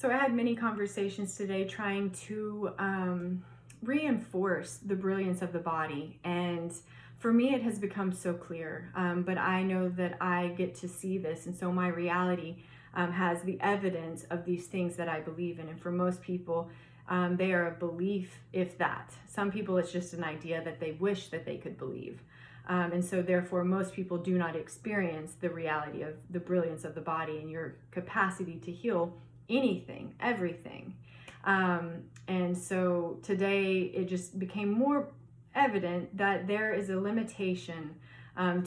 So I had many conversations today trying to reinforce the brilliance of the body. And for me, it has become so clear. But I know that I get to see this. And so my reality has the evidence of these things that I believe in. And for most people, they are a belief, if that. Some people, it's just an idea that they wish that they could believe. And so therefore, most people do not experience the reality of the brilliance of the body and your capacity to heal anything, everything. And so today it just became more evident that there is a limitation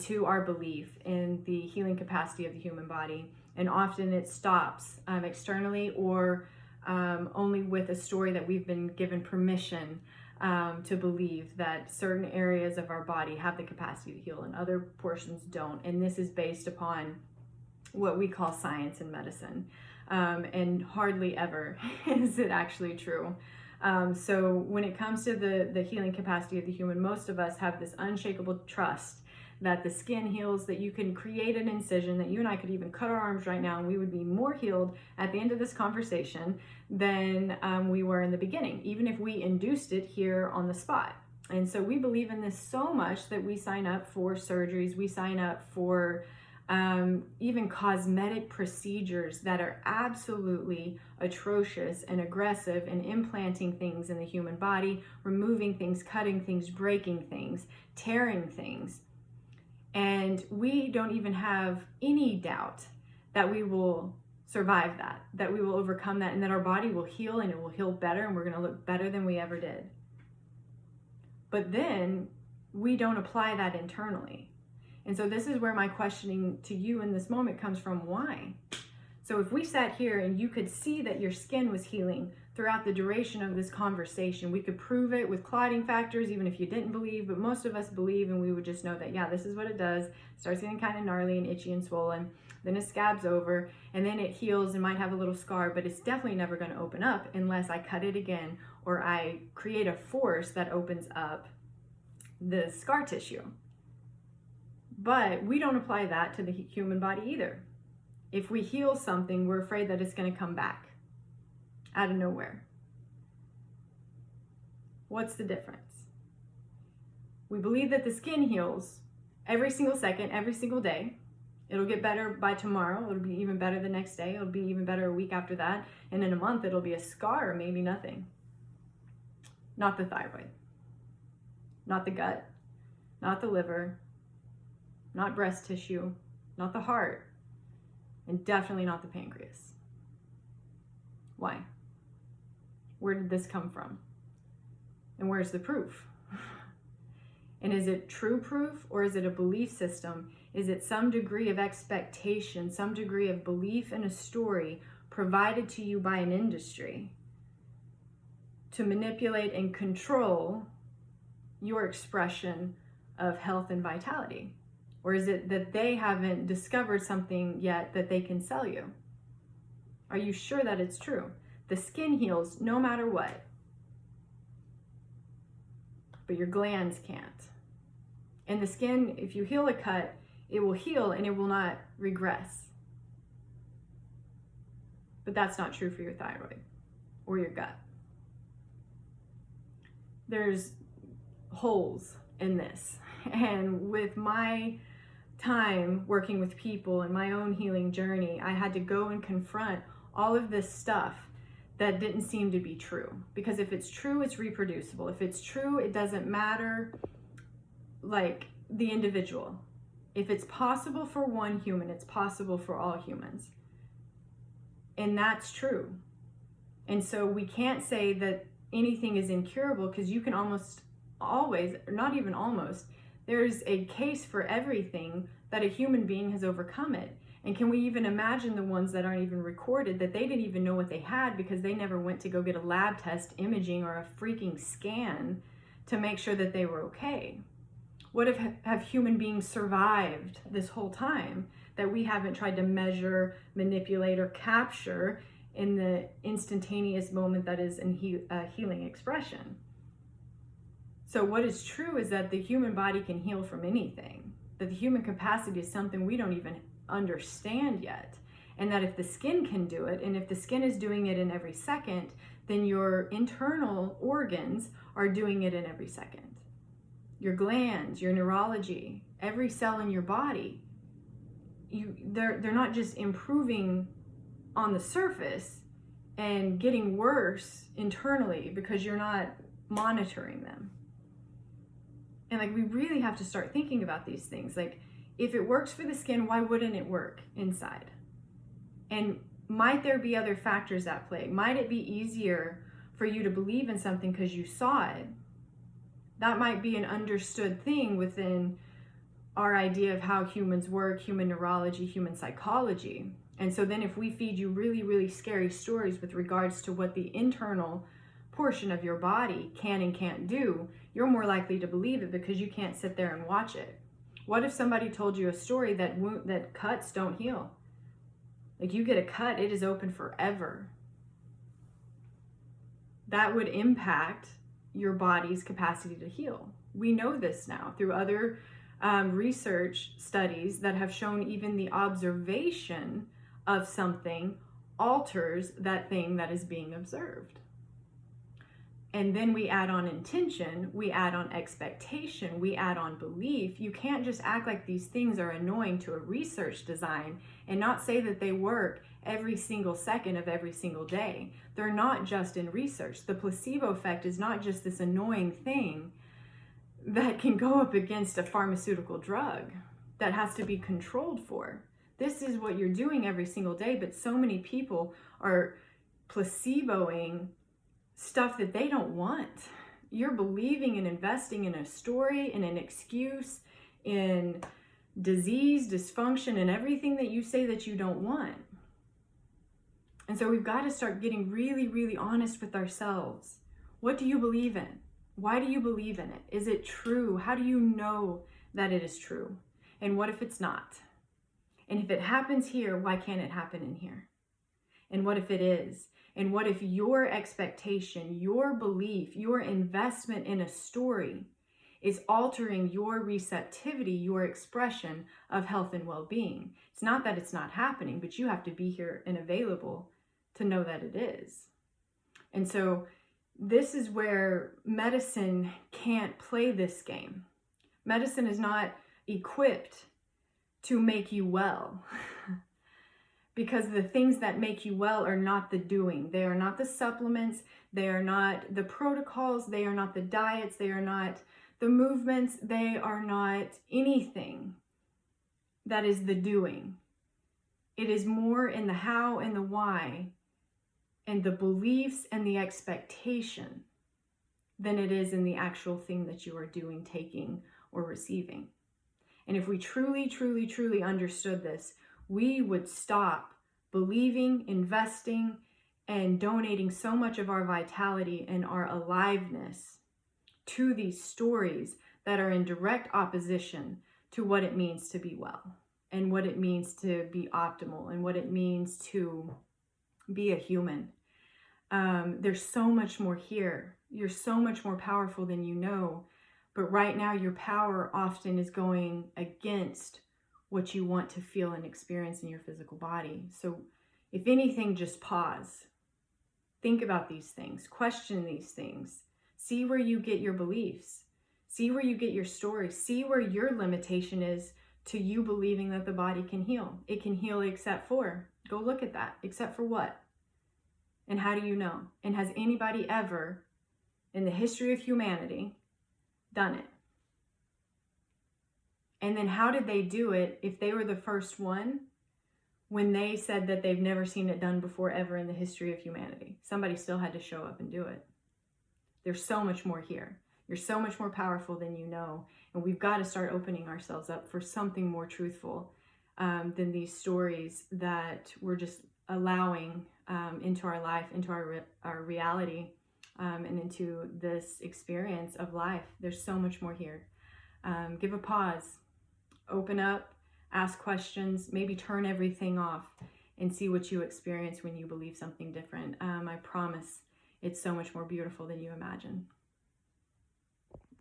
to our belief in the healing capacity of the human body. And often it stops externally or only with a story that we've been given permission to believe that certain areas of our body have the capacity to heal and other portions don't. And this is based upon what we call science and medicine. And hardly ever is it actually true. So when it comes to the healing capacity of the human, most of us have this unshakable trust that the skin heals, that you can create an incision, that you and I could even cut our arms right now and we would be more healed at the end of this conversation than we were in the beginning, even if we induced it here on the spot. And so we believe in this so much that we sign up for surgeries, we sign up for even cosmetic procedures that are absolutely atrocious and aggressive and implanting things in the human body, removing things, cutting things, breaking things, tearing things. And we don't even have any doubt that we will survive that we will overcome that, and that our body will heal and it will heal better and we're going to look better than we ever did. But then we don't apply that internally. And so this is where my questioning to you in this moment comes from. Why? So if we sat here and you could see that your skin was healing throughout the duration of this conversation, we could prove it with clotting factors, even if you didn't believe, but most of us believe, and we would just know that, yeah, this is what it does. It starts getting kind of gnarly and itchy and swollen, then it scabs over, and then it heals and might have a little scar, but it's definitely never going to open up unless I cut it again or I create a force that opens up the scar tissue. But we don't apply that to the human body either. If we heal something, we're afraid that it's going to come back out of nowhere. What's the difference? We believe that the skin heals every single second, every single day. It'll get better by tomorrow. It'll be even better the next day. It'll be even better a week after that. And in a month, it'll be a scar or maybe nothing. Not the thyroid, not the gut, not the liver, not breast tissue, not the heart, and definitely not the pancreas. Why? Where did this come from? And where's the proof? And is it true proof, or is it a belief system? Is it some degree of expectation, some degree of belief in a story provided to you by an industry to manipulate and control your expression of health and vitality? Or is it that they haven't discovered something yet that they can sell you? Are you sure that it's true? The skin heals no matter what, but your glands can't. And the skin, if you heal a cut, it will heal and it will not regress. But that's not true for your thyroid or your gut. There's holes in this. And with my time working with people and my own healing journey, I had to go and confront all of this stuff that didn't seem to be true. Because if it's true, it's reproducible. If it's true, it doesn't matter, like, the individual. If it's possible for one human, it's possible for all humans. And that's true. And so we can't say that anything is incurable, because you can almost always, or not even almost, there's a case for everything that a human being has overcome it. And can we even imagine the ones that aren't even recorded, that they didn't even know what they had because they never went to go get a lab test, imaging, or a freaking scan to make sure that they were okay? What if have human beings survived this whole time that we haven't tried to measure, manipulate, or capture in the instantaneous moment that is in healing expression? So what is true is that the human body can heal from anything, that the human capacity is something we don't even understand yet. And that if the skin can do it, and if the skin is doing it in every second, then your internal organs are doing it in every second. Your glands, your neurology, every cell in your body, they're not just improving on the surface and getting worse internally because you're not monitoring them. And like, we really have to start thinking about these things. Like, if it works for the skin, why wouldn't it work inside? And might there be other factors at play? Might it be easier for you to believe in something because you saw it? That might be an understood thing within our idea of how humans work, human neurology, human psychology. And so then if we feed you really, really scary stories with regards to what the internal portion of your body can and can't do, you're more likely to believe it because you can't sit there and watch it. What if somebody told you a story that cuts don't heal? Like, you get a cut, it is open forever. That would impact your body's capacity to heal. We know this now through other research studies that have shown even the observation of something alters that thing that is being observed. And then we add on intention, we add on expectation, we add on belief. You can't just act like these things are annoying to a research design and not say that they work every single second of every single day. They're not just in research. The placebo effect is not just this annoying thing that can go up against a pharmaceutical drug that has to be controlled for. This is what you're doing every single day, but so many people are placeboing stuff that they don't want. You're believing and investing in a story, in an excuse, in disease, dysfunction, and everything that you say that you don't want. And so we've got to start getting really, really honest with ourselves. What do you believe in? Why do you believe in it? Is it true? How do you know that it is true? And what if it's not? And if it happens here, why can't it happen in here? And what if it is? And what if your expectation, your belief, your investment in a story is altering your receptivity, your expression of health and well-being? It's not that it's not happening, but you have to be here and available to know that it is. And so this is where medicine can't play this game. Medicine is not equipped to make you well. Because the things that make you well are not the doing. They are not the supplements. They are not the protocols. They are not the diets. They are not the movements. They are not anything that is the doing. It is more in the how and the why and the beliefs and the expectation than it is in the actual thing that you are doing, taking, or receiving. And if we truly, truly, truly understood this, we would stop believing, investing, and donating so much of our vitality and our aliveness to these stories that are in direct opposition to what it means to be well and what it means to be optimal and what it means to be a human. There's so much more here. You're so much more powerful than you know. But right now, your power often is going against what you want to feel and experience in your physical body. So if anything, just pause. Think about these things. Question these things. See where you get your beliefs. See where you get your stories. See where your limitation is to you believing that the body can heal. It can heal except for. Go look at that. Except for what? And how do you know? And has anybody ever in the history of humanity done it? And then how did they do it if they were the first one when they said that they've never seen it done before ever in the history of humanity? Somebody still had to show up and do it. There's so much more here. You're so much more powerful than you know. And we've got to start opening ourselves up for something more truthful than these stories that we're just allowing into our life, into our reality, and into this experience of life. There's so much more here. Give a pause. Open up, ask questions, maybe turn everything off and see what you experience when you believe something different. I promise it's so much more beautiful than you imagine.